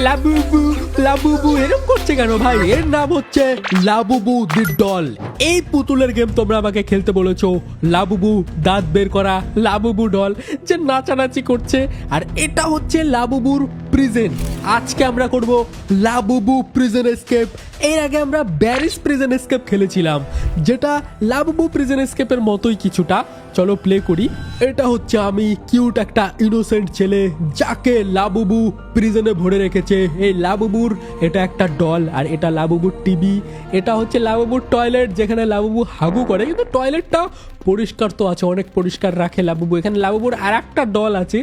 Labubu Labubu এরকম করছে কেন ভাই? এর নাম হচ্ছে লাবুবু দি ডল। এই পুতুলের গেম তোমরা আমাকে খেলতে বলেছো। লাবুবু দাঁত বের করা লাবুবু ডল যে নাচানাচি করছে, আর এটা হচ্ছে লাবুবুর প্রিজন। আজকে আমরা করব লাবুবু প্রিজন এসকেপ। এর আগে আমরা ব্যারিস প্রিজন এসকেপ খেলেছিলাম, যেটা লাবুবু প্রিজন এসকেপের মতোই কিছুটা। চলো প্লে করি। এটা হচ্ছে আমি, কিউট একটা ইনোসেন্ট ছেলে যাকে লাবুবু প্রিজনে ভরে রেখেছে। এই লাবুবুর এটা একটা ডল, আর এটা লাবুবুর টিভি। এটা হচ্ছে লাবুবুর টয়লেট, যেখানে লাবুবু হাগু করে, কিন্তু টয়লেটটা পরিষ্কার তো আছে, অনেক পরিষ্কার রাখে লাবুবু। এখানে লাবুবুর আর একটা ডল আছে।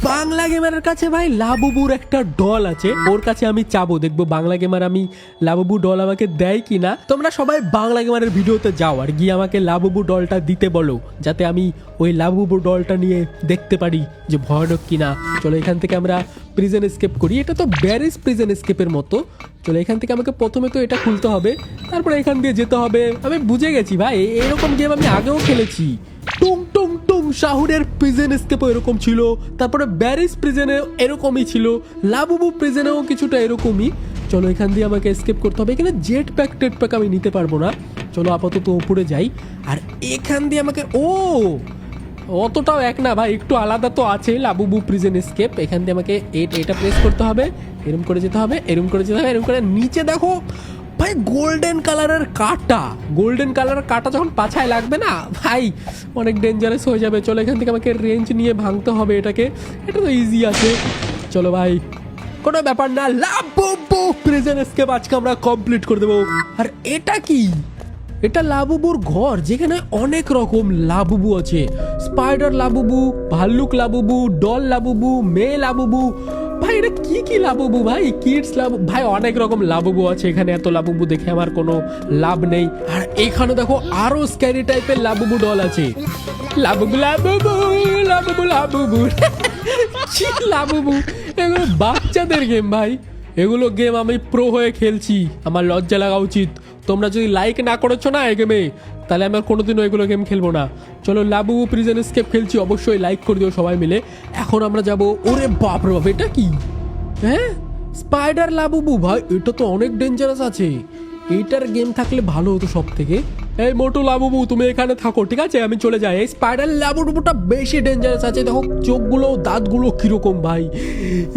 বাংলা গেমারের কাছে ভাই লাবুবুর একটা ডল আছে, ওর কাছে আমি চাবো, দেখবো বাংলা গেমার আমি লাবুবু ডল আমাকে দেয় কিনা। তোমরা সবাই বাংলা গেমারের ভিডিওতে যাও আর গিয়ে আমাকে লাবুবু ডলটা দিতে বলো, যাতে আমি ওই লাবুবু ডলটা নিয়ে দেখতে পারি যে ভয়ানক কিনা। চলো এখান থেকে আমরা প্রিজন এসকেপ করি। এটা তো ব্যারিস প্রিজন এসকেপের মতো। চলো এখান থেকে আমাকে প্রথমে তো এটা খুলতে হবে, তারপরে এখান দিয়ে যেতে হবে। আমি বুঝে গেছি ভাই, এরকম গেম আমি আগেও খেলেছি। টুং টুং টুং শাহুরের প্রিজন এসকেপও এরকম ছিল, তারপরে ব্যারিস প্রিজনে এরকমই ছিল, লাবুবু প্রিজনেও কিছুটা এরকমই। চলো এখান দিয়ে আমাকে এসকেপ করতে হবে। এখানে জেট প্যাক আমি নিতে পারবো না। চলো আপাতত উপরে যাই, আর এখান দিয়ে আমাকে অতটাও এক না ভাই, একটু আলাদা তো আছে লাবুবু প্রিজন এসকেপ। এখান দিয়ে আমাকে এটা প্রেস করতে হবে, এরম করে যেতে হবে, এরম করে যেতে হবে, এরম করে নিচে দেখো ভাই গোল্ডেন কালারের কাঁটা। গোল্ডেন কালারের কাঁটা যখন পাছায় লাগবে না ভাই, অনেক ডেঞ্জারাস হয়ে যাবে। চলো এখান থেকে আমাকে রেঞ্জ নিয়ে ভাঙতে হবে এটাকে। এটা তো ইজি আছে। চলো ভাই, কোনো ব্যাপার না, লাবুবু প্রিজন এসকেপ আজকে আমরা কমপ্লিট করে দেবো। আর এটা কি? এটা লাবুবুর ঘর, যেখানে অনেক রকম লাবুবু আছে। স্পাইডার লাবুবু, ভাল্লুক লাবুবু, ডল লাবুবু, মেয়ে লাবুবু। ভাই এটা কি কি লাবুবু ভাই? কিডস লাবু ভাই, অনেক রকম লাবুবু আছে এখানে। এত লাবুবু দেখে আমার কোনো লাভ নেই। আর এখানে দেখো আরো স্ক্যারি টাইপের লাবুবু ডল আছে। লাবুবু লাবুবু লাবুবু লাবুবু কি লাবুবু? এগুলো বাচ্চাদের গেম ভাই, এগুলো গেম আমি প্রো হয়ে খেলছি, আমার লজ্জা লাগা উচিত। তোমরা যদি লাইক না করেছো না এই গেমে, তাহলে আমি আর কোনোদিনও এগুলো গেম খেলবো না। চলো লাবুবু প্রিজন এসকেপ খেলছি, অবশ্যই লাইক করে দিও সবাই মিলে। এখন আমরা যাব। ওরে বাপ রে বাপ, এটা কি? হ্যাঁ, স্পাইডার লাবুবু ভাই, এটা তো অনেক ডেঞ্জারাস আছে। এইটার গেম থাকলে ভালো হতো সব থেকে। এই মোটু লাবুবু তুমি এখানে থাকো, ঠিক আছে? আমি চলে যাই। এই স্পাইডার লাবুবুটা বেশি ডেঞ্জারাস আছে। দেখো চোখগুলো, দাঁতগুলো কিরকম ভাই,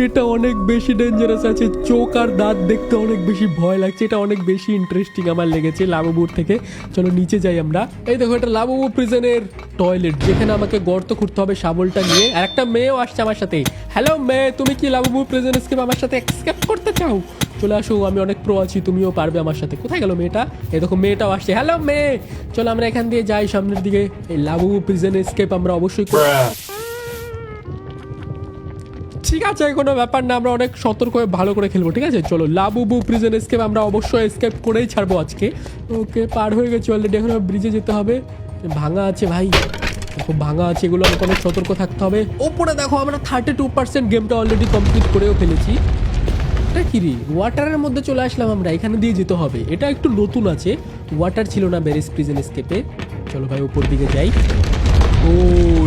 এটা অনেক বেশি ডেঞ্জারাস আছে। চোখ আর দাঁত দেখতে অনেক বেশি ভয় লাগছে। এটা অনেক বেশি ইন্টারেস্টিং আমার লেগেছে লাবুবুর থেকে। চলো নিচে যাই আমরা। এই দেখো এটা লাবুবু প্রিজনের টয়লেট, যেখানে আমাকে গর্ত খুঁড়তে হবে শাবলটা নিয়ে। আর একটা মেয়েও আসছে আমার সাথে। হ্যালো মেয়ে, তুমি কি লাবুবু প্রিজন এসকেপ আমার সাথে এসকেপ করতে চাও? চলে আসো, আমি অনেক প্রো আছি, তুমিও পারবে আমার সাথে। কোথায় গেল মেয়েটা? এই দেখো মেয়েটাও আসছে। হ্যালো মেয়ে, চলো আমরা এখান দিয়ে যাই সামনের দিকে। এই লাবুবু প্রিজন এসকেপ আমরা অবশ্যই ঠিক আছে, কোনো ব্যাপার না, আমরা অনেক সতর্ক হয়ে ভালো করে খেলবো, ঠিক আছে? চলো লাবুবু প্রিজন এসকেপ আমরা অবশ্যই এসকেপ করেই ছাড়বো আজকে। ওকে, পার হয়ে গেছি অলরেডি। এখন ব্রিজে যেতে হবে। ভাঙা আছে ভাই, দেখো ভাঙা আছে, এগুলো আমাকে অনেক সতর্ক থাকতে হবে। ওপরে দেখো আমরা 32% গেমটা অলরেডি কমপ্লিট করেও ফেলেছি। এটা কি রে? ওয়াটারের মধ্যে চলে আসলাম আমরা, এখানে দিয়ে যেতে হবে। এটা একটু নতুন আছে, ওয়াটার ছিল না ব্যারিস প্রিজন এসকেপে। চলো ভাই উপর দিকে যাই। ও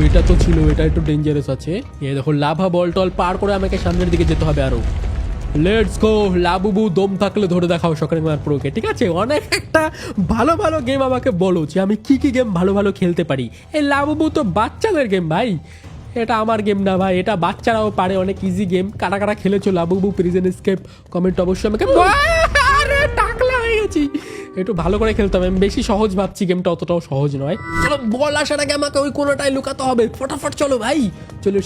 এটা তো ছিল, এটা একটু ডেঞ্জারাস আছে। এই দেখো লাভা বল টল পার করে আমাকে সামনের দিকে যেতে হবে আরো। লেটস গো লাবুবু, দম থাকলে ধরে দেখাও সকালে আমার প্রোকে, ঠিক আছে? অনেক একটা ভালো ভালো গেম আমাকে বলো যে আমি কি কি গেম ভালো ভালো খেলতে পারি। এই লাবুবু তো বাচ্চাদের গেম ভাই, এটা আমার গেম না ভাই, এটা বাচ্চারাও পারে, অনেক ইজি গেম। কারা কারা খেলেছো লাবুবু প্রিজন এসকেপ কমেন্ট অবশ্যই আমাকে। আরে টাকলা হয়ে গেছি, একটু ভালো করে খেলতে হবে। আমি বেশি সহজ ভাবছি, গেমটা অতটাও সহজ নয়। চলো বল আসার আগে আমাকে ওই কোনোটায় লুকাতে হবে, ফটাফট চলো ভাই। চলে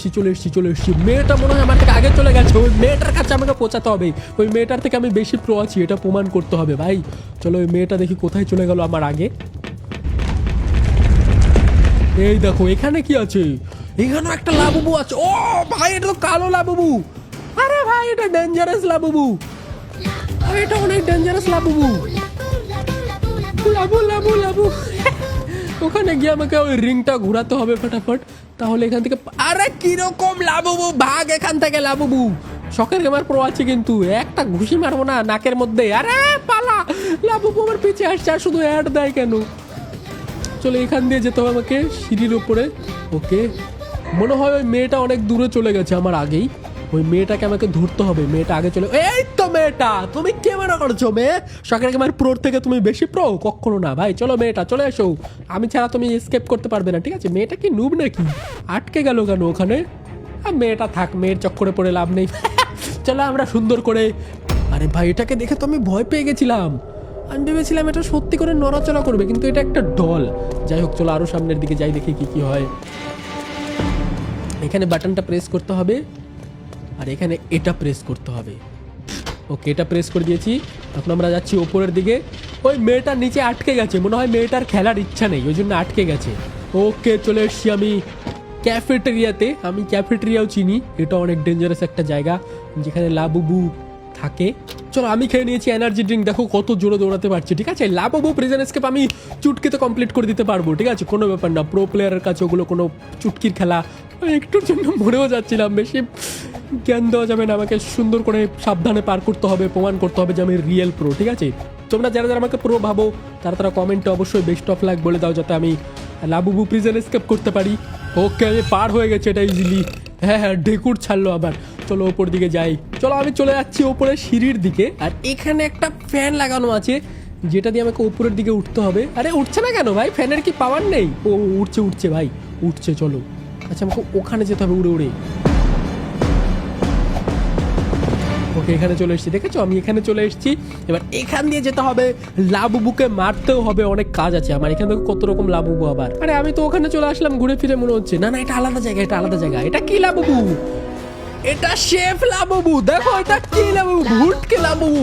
এসছি। মেয়েটা মনে হয় আমার থেকে আগে চলে গেছে, ওই মেয়েটার কাছে আমাকে পৌঁছাতে হবে। ওই মেয়েটার থেকে আমি বেশি প্রো আছি, এটা প্রমাণ করতে হবে ভাই। চলো ওই মেয়েটা দেখি কোথায় চলে গেল আমার আগে। এই দেখো এখানে কি আছে, এখানেও একটা লাবুবু আছে। ও ভাই এটা তো কালো লাবুবু। আরে ভাই এটা ডেঞ্জারাস লাবুবু, এটা অনেক ডেঞ্জারাস লাবুবু। লাবু লাবু লাবু ওখানে গিয়ে আমাকে ওই রিংটা ঘোরাতে হবে ফটাফট, তাহলে এখান থেকে। আরে কিরকম লাবুবু, ভাগ এখান থেকে লাবুবু। শখের গেমার প্রো আছে কিন্তু, একটা ঘুষি মারবো না নাকের মধ্যে। আরে পালা, লাবুবু আমার পিছে আসছে, আর শুধু অ্যাড দেয় কেন? চলো এখান দিয়ে যেতে হবে আমাকে সিঁড়ির উপরে। ওকে, মনে হয় ওই মেয়েটা অনেক দূরে চলে গেছে আমার আগেই। ওই মেয়েটাকে আমাকে ধরতে হবে। মেয়েটা আগে চলে, এই তো মেয়েটা, তুমি কে মনে করছো মেয়ে? শখের গেমের প্রোর থেকে তুমি বেশি প্রো? কখনো না ভাই। চলো মেয়েটা চলে এসো, আমি ছাড়া তুমি এসকেপ করতে পারবে না, ঠিক আছে? মেয়েটা কি নুব নাকি? আটকে গেল কেন ওখানে? মেয়েটা থাক, মেয়ের চক্করে পড়ে লাভ নেই। চলো আমরা সুন্দর করে, আরে ভাই এটাকে দেখে তো আমি ভয় পেয়ে গেছিলাম। আমি ভেবেছিলাম এটা সত্যি করে নড়াচড়া করবে, কিন্তু এটা একটা ডল। যাই হোক চলো আরো সামনের দিকে যাই, দেখি কি কি হয়। এখানে বাটনটা প্রেস করতে হবে, আর এখানে এটা প্রেস করতে হবে। ওকে, এটা প্রেস করে দিয়েছি। এখন আমরা যাচ্ছি ওপরের দিকে। ওই মেয়েটা নিচে আটকে গেছে, মনে হয় মেয়েটার খেলার ইচ্ছা নেই, ওই জন্য আটকে গেছে। ওকে, চলে এসছি আমি ক্যাফেটেরিয়াতে। আমি ক্যাফেটেরিয়াও চিনি, এটা অনেক ডেঞ্জারাস একটা জায়গা যেখানে লাবুবু থাকে। চলো আমি খেয়ে নিয়েছি এনার্জি ড্রিঙ্ক, দেখো কত জোরে দৌড়াতে পারছি, ঠিক আছে? লাবুবু প্রিজন এসকেপ আমি চুটকিতে কমপ্লিট করে দিতে পারবো, ঠিক আছে? কোনো ব্যাপার না, প্রো প্লেয়ারের কাছে ওগুলো কোনো চুটকির খেলা। একটুর জন্য মরেও যাচ্ছিলাম, বেশি জ্ঞান দেওয়া যাবে না, আমাকে সুন্দর করে সাবধানে পার করতে হবে, প্রমাণ করতে হবে যে আমি রিয়েল প্রো, ঠিক আছে? তোমরা যারা যারা আমাকে প্রো ভাবো তারা কমেন্টে অবশ্যই বেস্ট অফ লাক বলে দাও, যাতে আমি লাবুবু প্রিজন এসকেপ করতে পারি। ওকে, আমি পার হয়ে গেছে এটা ইজিলি। হ্যাঁ হ্যাঁ, ঢেকুর ছাড়লো আবার। চলো ওপর দিকে যাই। চলো আমি চলে যাচ্ছি ওপরে সিঁড়ির দিকে, আর এখানে একটা ফ্যান লাগানো আছে যেটা দিয়ে আমাকে উপরের দিকে উঠতে হবে। আরে উঠছে না কেন ভাই? ফ্যানের কি পাওয়ার নেই? ও উঠছে উঠছে ভাই, উঠছে। চলো, আচ্ছা আমাকে ওখানে যেতে হবে উড়ে উড়ে। ওকে, এখানে চলে এসেছি, দেখেছো? আমি এখানে চলে এসেছি। এবার এখান দিয়ে যেতে হবে, লাবুবুকে মারতেও হবে, অনেক কাজ আছে আমার এখানে। দেখো কত রকম লাবুবু আবার। আরে আমি তো ওখানে চলে আসলাম ঘুরে ফিরে, মনে হচ্ছে না না এটা আলাদা জায়গা, এটা আলাদা জায়গা। এটা কি লাবুবু? এটা শেফ লাবুবু। দেখো এটা কি লাবুবু? ভুটকে লাবুবু।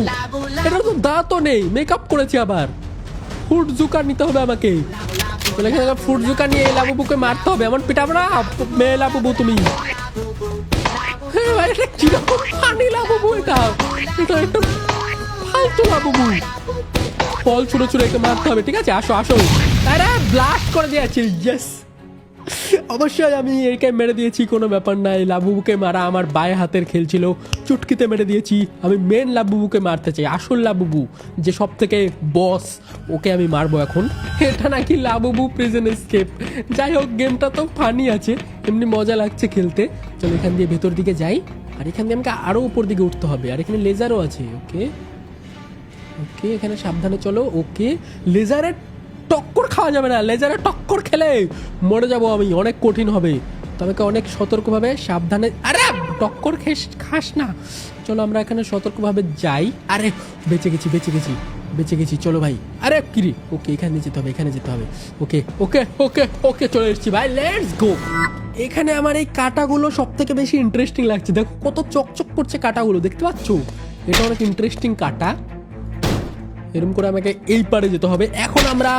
এটা তো দাঁতও নেই, মেকআপ করেছে আবার। ফুট জুকা নিতে হবে আমাকে। ফুট জুকা নিয়ে লাবুবুকে মারতে হবে। এমন পিটাবো না মেয়ে লাবুবু তুমি। এটা কিরকম ফানি লাবুবু? এটা এটা একটা ফালতু লাবুবু। ফল ছুড়ে ছুড়ে একে মারতে হবে, ঠিক আছে? আসো আসো। আরে ব্লাস্ট করে দিয়েছি, ইয়েস। অবশ্যই আমি একে মেরে দিয়েছি, কোনো ব্যাপার নাই। লাবুবুকে মারা আমার বায়ে হাতের খেল ছিল, চুটকিতে মেরে দিয়েছি। আমি মেন লাবুবুকে মারতে চাই, আসল লাবুবু যে সব থেকে বস, ওকে আমি মারবো এখন। এটা নাকি লাবুবু প্রিজন এসকেপ। যাই হোক, গেমটা তো ফানি আছে, এমনি মজা লাগছে খেলতে। চলো এখান দিয়ে ভেতর দিকে যাই, আর এখান দিয়ে আমাকে আরও উপর দিকে উঠতে হবে। আর এখানে লেজারও আছে। ওকে ওকে, এখানে সাবধানে চলো। ওকে, লেজারের টক্কর খাওয়া যাবে না, লেজারে টক্কর খেলে মরে যাবো আমি, অনেক কঠিন হবে। তবে অনেক সতর্কভাবে সাবধানে। আরে টক্কর খাস না। চলো আমরা এখানে সতর্কভাবে যাই। আরে বেঁচে গেছি বেঁচে গেছি বেঁচে গেছি। চলো ভাই। আরে কিরি, ওকে এখানে যেতে হবে, এখানে যেতে হবে। ওকে ওকে ওকে ওকে, চলে এসেছি ভাই, লেটস গো। এখানে আমার এই কাঁটাগুলো সব থেকে বেশি ইন্টারেস্টিং লাগছে। দেখো কত চকচক করছে কাঁটাগুলো, দেখতে পাচ্ছ? এটা অনেক ইন্টারেস্টিং কাঁটা। এরকম করে আমাকে এই পারে যেতে হবে। এখন আমরা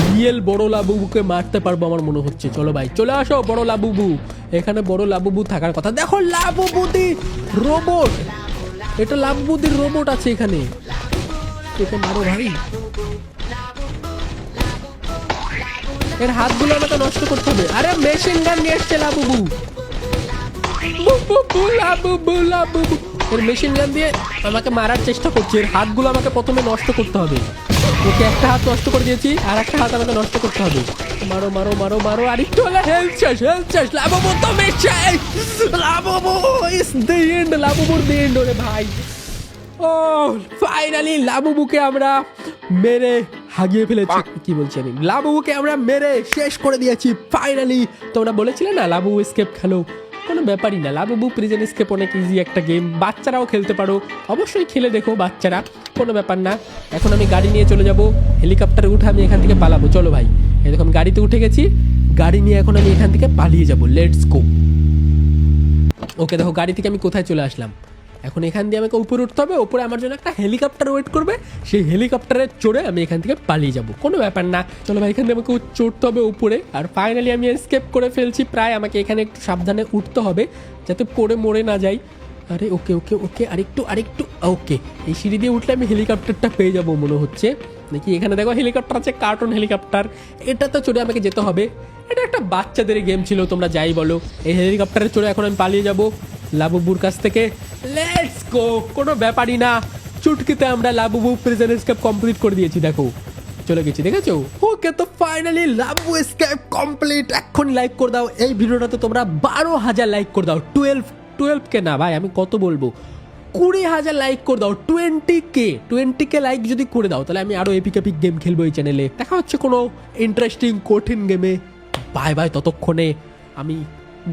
রিয়েল বড় লাবুবুকে মারতে পারবো আমার মনে হচ্ছে। চলো ভাই চলে আসো বড় লাবুবু। এখানে বড় লাবুবু থাকার কথা। দেখো লাবুবুদি রোবট, এটা লাবুবুদির রোবট আছে এখানে। একে মারো ভাই। এর হাতগুলো আমাকে নষ্ট করতে হবে। আরে মেশিন গান নিয়ে এসছে লাবুবু। লাবুবু লাবুবু এর মেশিন গান দিয়ে আমাকে মারার চেষ্টা করছে। এর হাতগুলো আমাকে প্রথমে নষ্ট করতে হবে। ওকে একটা হাত নষ্ট করে দিয়েছি, আর একটা হাত আমাকে নষ্ট করতে হবে। মারো মারো মারো মারো, আর একটু হলে হেলথ শেষ, হেলথ শেষ। লাবুবু তো মেশে, লাবুবু ইজ দ্য এন্ড, লাবুবুর দ্য এন্ড। ওরে ভাই, ও ফাইনালি লাবুবুকে আমরা মেরে হাগিয়ে ফেলেছি। কি বলছি আমি, লাবুবুকে আমরা মেরে শেষ করে দিয়েছি ফাইনালি। তোমরা বলেছিলে না লাবুবু এসকেপ খেলো, কোনো ব্যাপারই না। লাবুবু প্রিজন এসকেপ অনেক ইজি একটা গেম, বাচ্চারাও খেলতে পারো। অবশ্যই খেলে দেখো বাচ্চারা, কোনো ব্যাপার না। এখন আমি গাড়ি নিয়ে চলে যাব, হেলিকপ্টারে উঠে আমি এখান থেকে পালাবো। চলো ভাই, এই দেখো আমি গাড়িতে উঠে গেছি। গাড়ি নিয়ে এখন আমি এখান থেকে পালিয়ে যাব, লেটস গো। ওকে দেখো গাড়ি থেকে আমি কোথায় চলে আসলাম। এখন এখান দিয়ে আমাকে উপরে উঠতে হবে, উপরে আমার জন্য একটা হেলিকপ্টার ওয়েট করবে। সেই হেলিকপ্টারে চড়ে আমি এখান থেকে পালিয়ে যাব, কোনো ব্যাপার না। চলো ভাই, এখান দিয়ে আমাকে চড়তে হবে উপরে। আর ফাইনালি আমি এসকেপ করে ফেলছি প্রায়। আমাকে এখানে একটু সাবধানে উঠতে হবে যাতে পড়ে মরে না যাই। আরে ওকে ওকে ওকে, আরেকটু আরেকটু। ওকে, এই সিঁড়ি দিয়ে উঠলে আমি হেলিকপ্টারটা পেয়ে যাবো মনে হচ্ছে। দেখি এখানে দেখো হেলিকপ্টার আছে, কার্টুন হেলিকপ্টার। এটাতে চড়ে আমাকে যেতে হবে। এটা একটা বাচ্চাদের গেম ছিল, তোমরা যাই বলো। এই হেলিকপ্টারে চড়ে এখন আমি পালিয়ে যাব লাবুবুর কাছ থেকে। লেটস গো, কোনো ব্যাপারই না। চুটকিতে আমরা লাবুবু প্রিজন এসকেপ কমপ্লিট করে দিয়েছি। দেখো চলে গেছি, দেখেছো? ওকে, তো ফাইনালি লাবুবু এসকেপ কমপ্লিট। এখন লাইক করে দাও এই ভিডিওটাতে, তোমরা 12,000 লাইক করে দাও। 12K না ভাই, আমি কত বলবো, 20,000 লাইক করে দাও। 20K লাইক যদি করে দাও তাহলে আমি আরো এপিক গেম খেলবো এই চ্যানেলে। দেখা হচ্ছে কোনো ইন্টারেস্টিং কঠিন গেমে। বাই বাই, ততক্ষণে আমি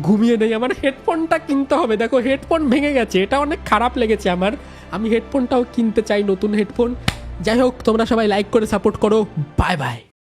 ঘুমিয়ে নেই। আমার হেডফোনটা কিনতে হবে, দেখো হেডফোন ভেঙে গেছে, এটা অনেক খারাপ লেগেছে আমার। আমি হেডফোনটাও কিনতে চাই, নতুন হেডফোন। যাই হোক, তোমরা সবাই লাইক করে সাপোর্ট করো। Bye bye.